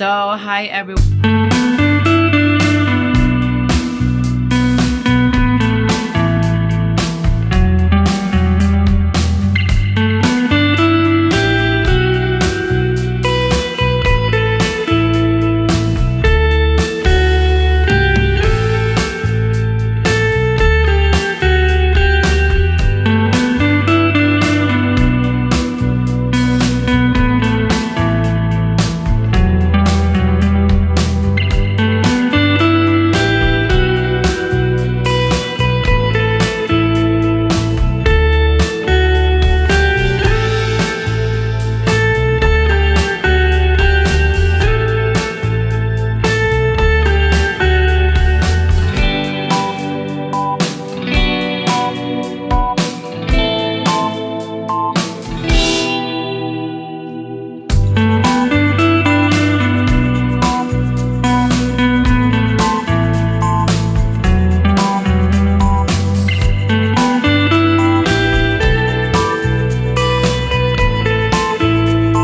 So, hi everyone.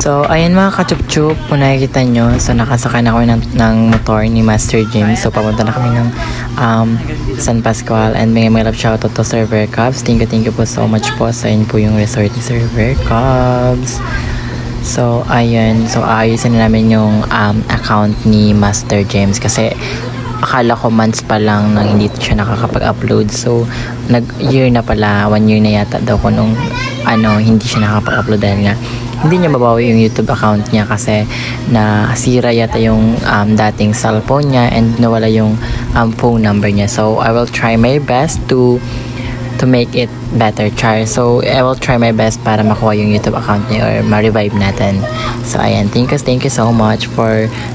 So, ayan mga ka-chup-chup, kung nakikita nyo, so nakasakay na kami ng motor ni Master James. So, papunta na kami ng San Pascual, and may love shoutout to Sir Vercubs. Thank you po so much po. So, ayan po yung resort ni Sir Vercubs. So, ayan. So, ayusin na namin yung account ni Master James kasi akala ko months pa lang nang hindi siya nakakapag-upload. So, nag-year na pala, 1 year na yata daw ko nung hindi siya nakakapag-upload dahil nga hindi niya mabawi yung YouTube account niya kasi nasira yata yung dating cellphone niya and nawala yung phone number niya. So, I will try my best to make it better, Char. So, I will try my best para makuha yung YouTube account niya or ma-revive natin. So, ayan. Thank you so much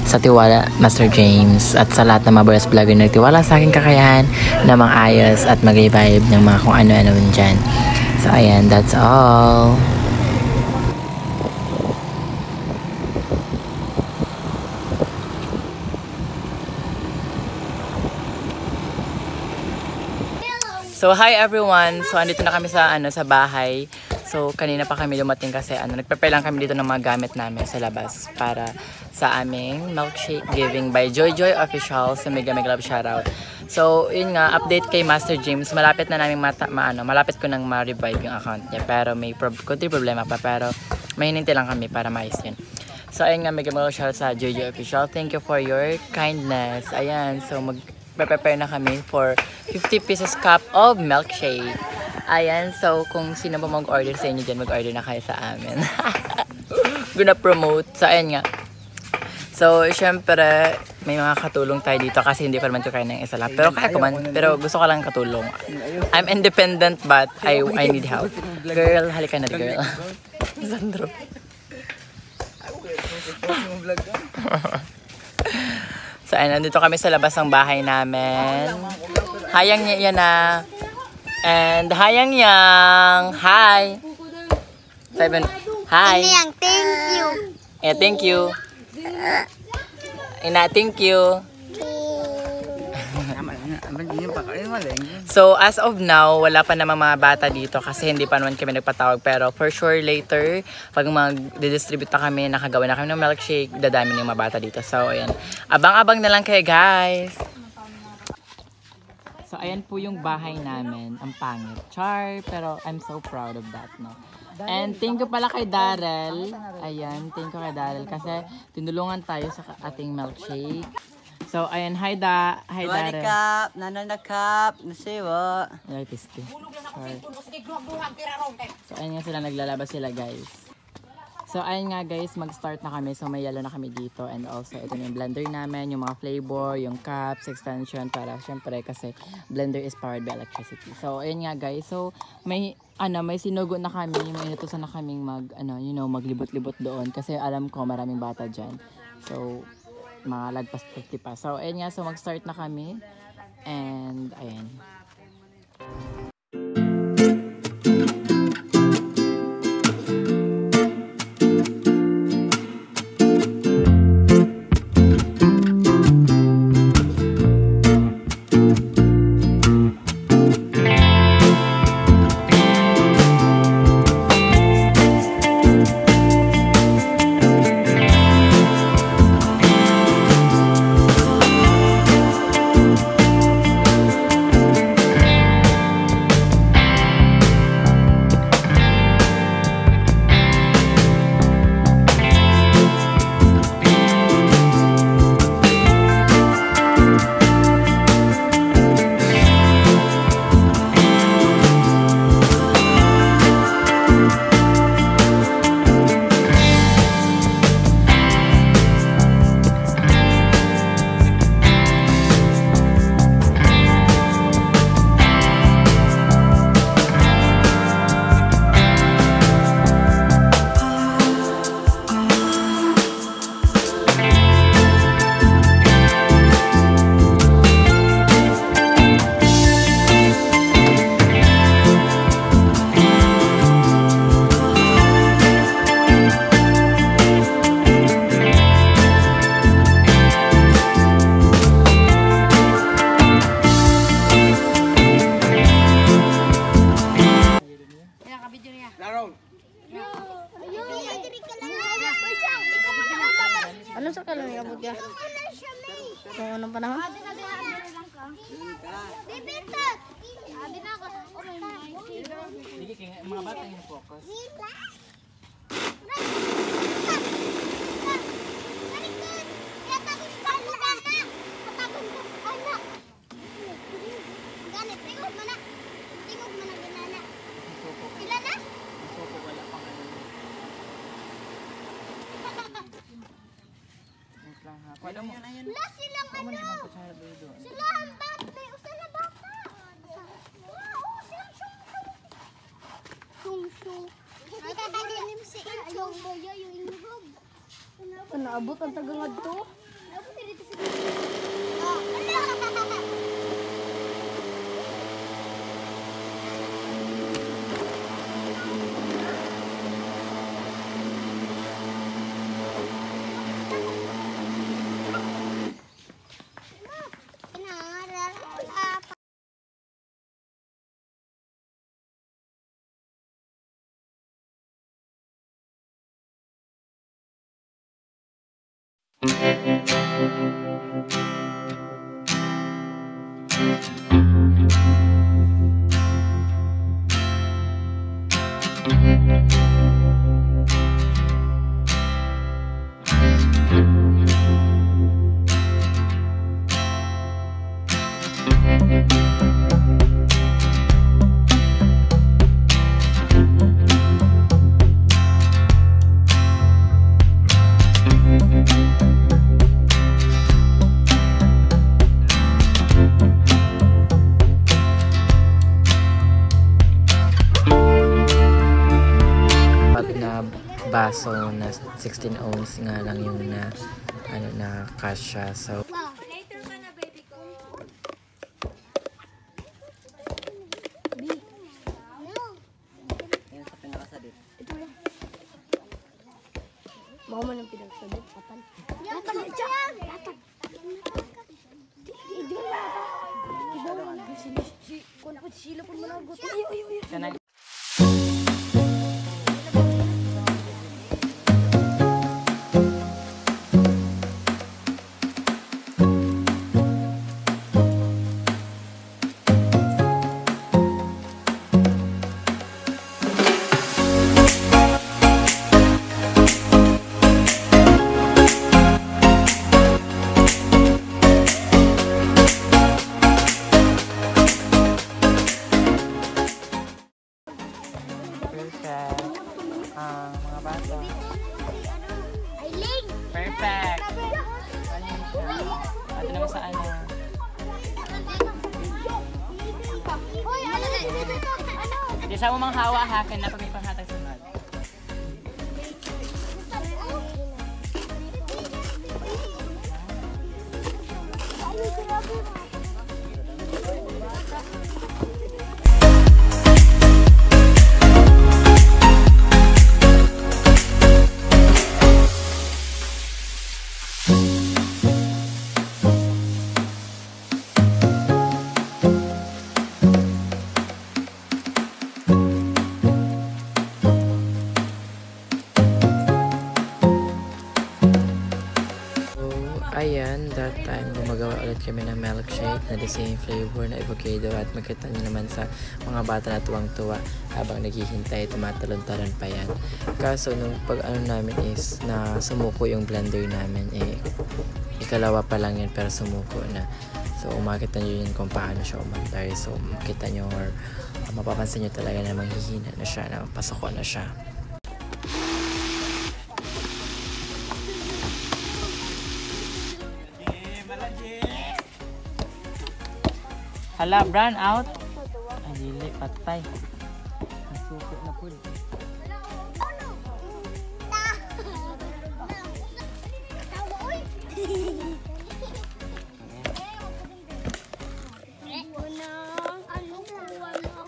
sa tiwala, Master James, at sa lahat ng mga Boyas Vlogger na nagtiwala sa aking kakayahan na mang-ayos at mag-revive ng mga kung ano-ano dyan. So, ayan. That's all. So, hi everyone! So, andito na kami sa bahay. So, kanina pa kami dumating kasi nagprepare lang kami dito ng mga gamit namin sa labas para sa aming milkshake giving by Joy Joy Official sa Mega Love Shoutout. So, yun nga, update kay Master James. Malapit na namin malapit ko nang ma-revive yung account niya. Pero may kunti problema pa, pero may hinintay lang kami para maayos yun. So, ayun nga, Mega Love Shoutout sa Joy Joy Official. Thank you for your kindness. Ayan, so prepare na kami for 50 pesos cup of milkshake. Ayan, so kung sino pa mag-order sa inyo dyan, mag-order na kayo sa amin. Gonna promote. So, ayan nga. So, syempre, may mga katulong tayo dito kasi hindi pa naman ko kaya ng isa lang. Pero kaya ko man, pero gusto ko lang katulong. I'm independent but I need help. Girl, halika na, girl. Sandro. So, ayun, nandito kami sa labas ng bahay namin. Hayang niya yan na. And hayang yang. Hi. Hi. Thank you. Thank you. Thank you. So, as of now, wala pa namang mga bata dito kasi hindi pa naman kami nagpatawag. Pero for sure later, pag mag-distribute na kami, nakagawa na kami ng milkshake, dadami ng mga bata dito. So, ayan. Abang-abang na lang kayo, guys. So, ayan po yung bahay namin. Ang pangit. Char, pero I'm so proud of that, no? And thank you pala kay Darrell. Ayan, thank you kay Darrell kasi tinulungan tayo sa ating milkshake. So, ayan, hi Darrell. Walikap, nananakap, nasiwa. Ay, pisti. So, ayan nga sila, naglalabas sila, guys. So, ayun nga, guys, mag-start na kami. So, may yellow na kami dito. And also, ito na yung blender namin, yung mga flavor, yung cups, extension, para syempre, kasi blender is powered by electricity. So, ayun nga, guys. So, may sinugo na kami, may inutusan na kaming maglibot-libot doon. Kasi alam ko, maraming bata dyan. So, mga lagpas 50 pa. So, ayun nga, so mag-start na kami. And, ayan. na. Sige, kaya mga bata yung focus. Wala mo. Wala silang ano. Sila ang bata. Usa na bata. Oo, silang syong-syong. Syong-syong. Nakakalinim si Ichong. Yung inihog. Naabot ang tagangad to. Naabot dito si Ichong. Ala! Baso na 16 ounce nga lang yung na ano na kasya. So Later ka na, baby ko. Yan sa pinakasadit. Baka man ang pinagsabi. Patan. Latag na dyan! Latag! Hindi mo latag. Iba mo. Kung ako sila po managot. Ayo. kanang mga bata. Ailing! Perfect! Ano yun siya? Ato naman sa ano? Hoy, ano na? Ano? Di sa mo mang hawa ha, kaya na pag may panghatag sunod. Ayan, that time gumagawa ulit kami ng milkshake na the same flavor na avocado at makita nyo naman sa mga bata na tuwang-tuwa habang naghihintay, tumatalon-talon pa yan. Kaso nung pag ano namin is na sumuko yung blender namin, ikalawa pa lang yan pero sumuko na. So makita nyo yun kung paano siya umandar. So makita nyo or mapapansin nyo talaga na manghihina na siya, na pasoko na siya. Hala, brown out. Ay, dili, patay. Nasuko na po.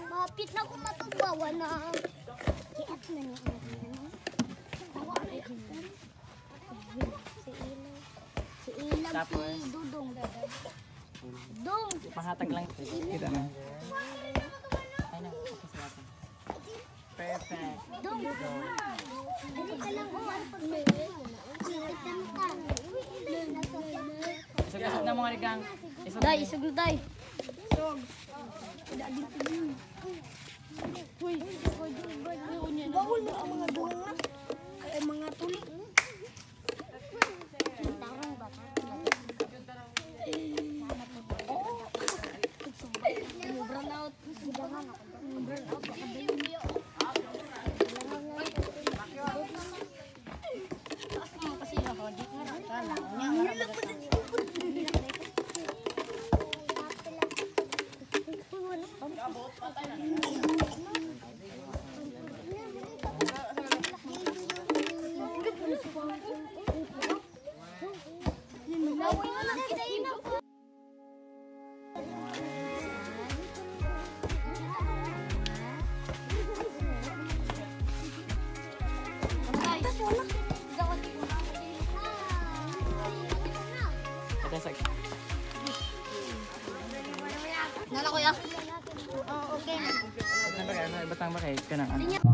Mapit na kung matugbawa na. Kiat na niya. Si Ilang, Tapos? si Dudong. Dong! Panghatag lang. Kita na. Ay na, ako sa atin. Perfect. Dong! Hindi ka lang uwan pag may. Kita ka. Isog na mga rigang. Day, isog na day. Bawal mo ang mga dulang na. Ay, mga tuli. Burn out. Burn out. Kasi ako, di ko Nala kuya. Oo, okay na. Batang ba kayo? Kanang ano?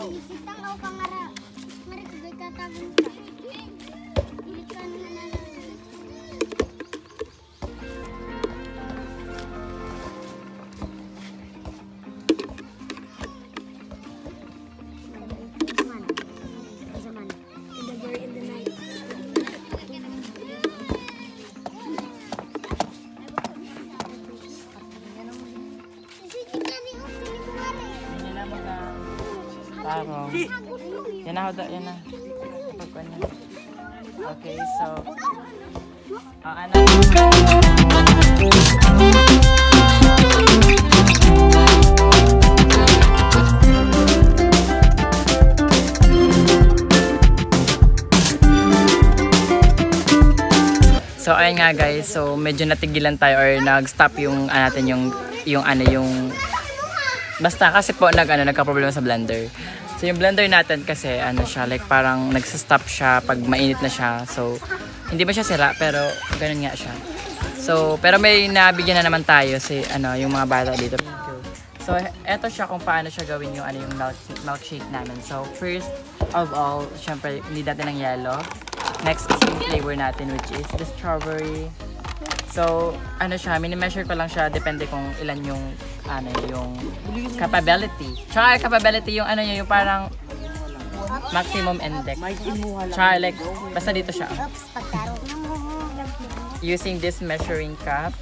Sitang ako kang ngara. Ngara kagay katagun ka. Dili ka na nananalig. Taro. Yan na, yan na. Okay, so ano? So ayun nga guys, so medyo natigilan tayo or nag-stop yung natin yung basta kasi po nagka-problema sa blender. So yung blender natin kasi ano siya, like parang nagsa-stop siya pag mainit na siya. So hindi ba siya sira pero ganun nga siya. So pero may nabigyan na naman tayo si yung mga bata dito. So eto siya kung paano siya gawin yung yung milkshake namin. So first of all, syempre need natin ng yellow. Next is yung flavor natin which is the strawberry. So ano siya, mini-measure ko lang siya depende kung ilan yung yung capability. Char capability yung yung parang maximum index. Char like basta dito siya. Using this measuring cup.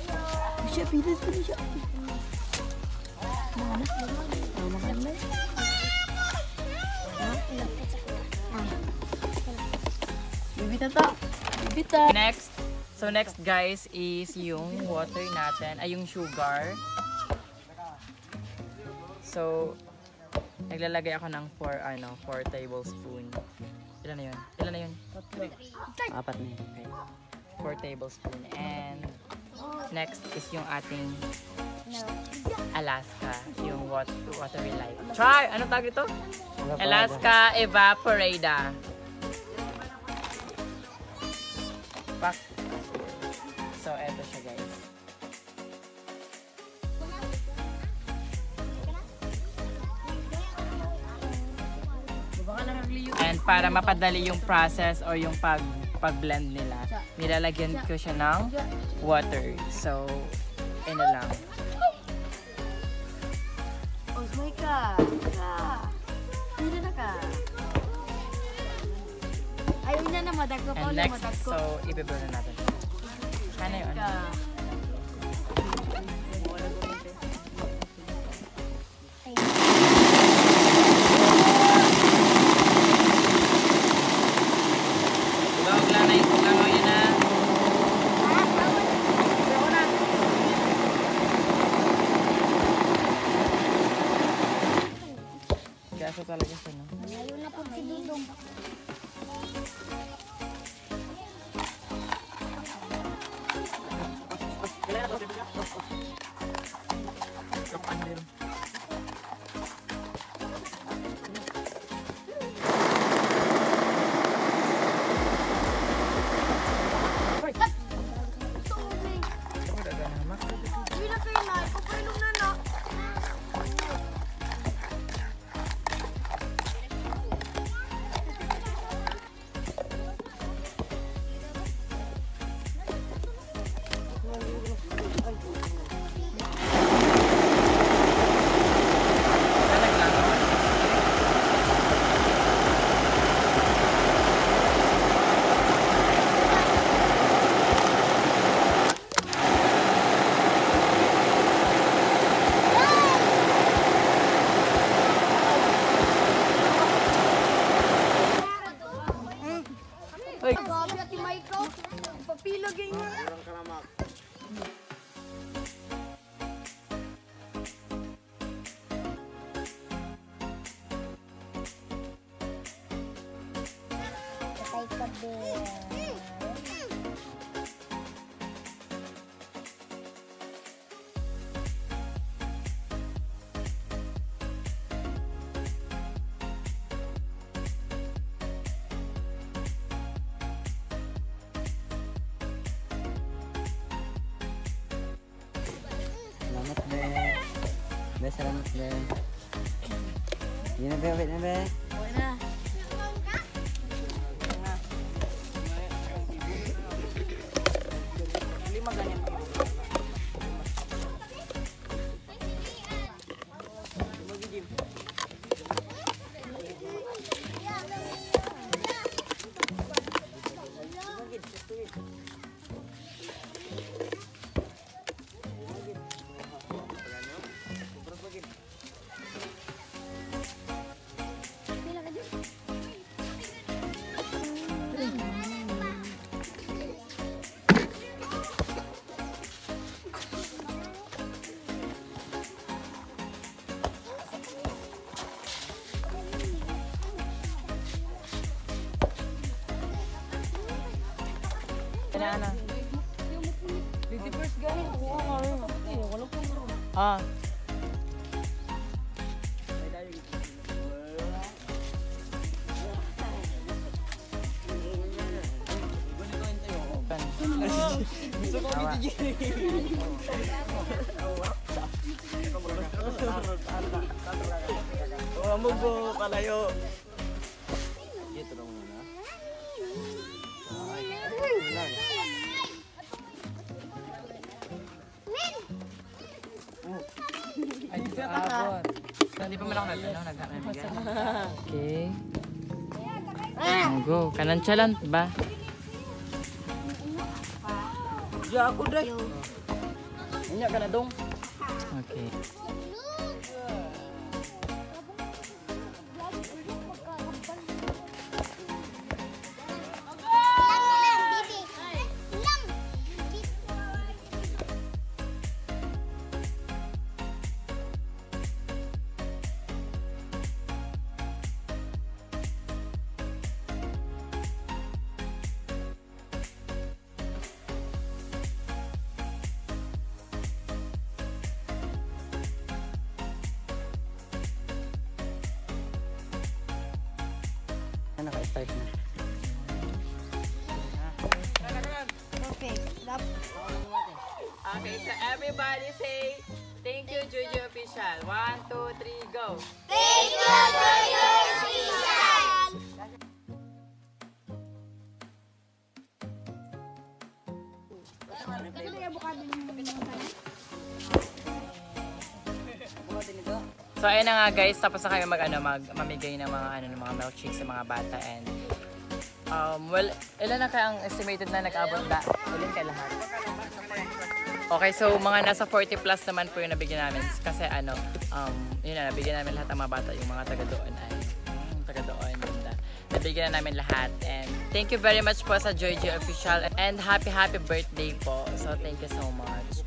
Next guys is yung water natin, ay yung sugar. So naglalagay ako ng 4 tablespoon. Ilan na yun? Ilan na yun? 4 na yun. Okay. 4 tablespoon. And next is yung ating Alaska, yung watery light. Try! Ano tawag ito? Alaska Evaporada. Pak. So, eto siya guys. And para mapadali yung process or yung pag-blend nila, nilalagyan ko siya ng water. So, ano lang. Osmoy ka. Hindi na ka. Ayaw niya na madagko. And next, so, i-blend na natin. Ano yun? Kasa talaga siya, no? Ayaw na po si Dudong. Salamat, Ben. Ben, salamat, Ben. Hindi na, be. Wait na, be. Okay na. Ano? 51st gani. Wala po. Ah. Mugo kalayo. Abot. Hindi pa man ako naghanap. Okay. Go. Kanan chalant ba? Ya aku deh. Ini ka na dong. Okay. Naka-start na. Okay. Okay, so everybody say thank you, Jojo Official. 1, 2, 3, go. Thank you, Jojo Official! So ayun na nga guys, tapos na kayo mamigay ng mga ng mga milkshakes sa mga bata and well, ilan na kaya ang estimated na nag-abot na? Ilan kay lahat? Okay, so mga nasa 40 plus naman po yung nabigyan namin kasi yun na, nabigyan namin lahat ng mga bata, yung mga taga doon ay taga doon, nabigyan na namin lahat and thank you very much po sa Jojo Official and happy birthday po. So thank you so much.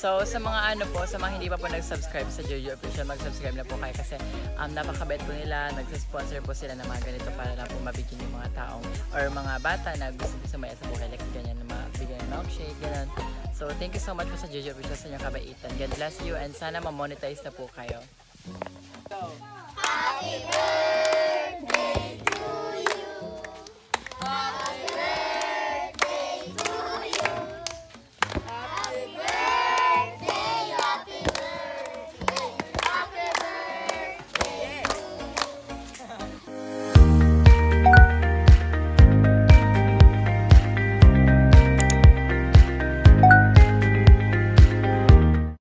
So sa mga sa mga hindi pa po nag-subscribe sa Jojo Official, mag-subscribe na po kayo kasi napakabait po nila, nag-sponsor po sila ng mga ganito para lang po mabigyan yung mga taong or mga bata na gusto sumaya sa buhay, like ganyan, na mabigyan ng milkshake, ganyan. So thank you so much po sa Jojo Official sa inyong kabaitan. God bless you and sana ma-monetize na po kayo. Happy birthday!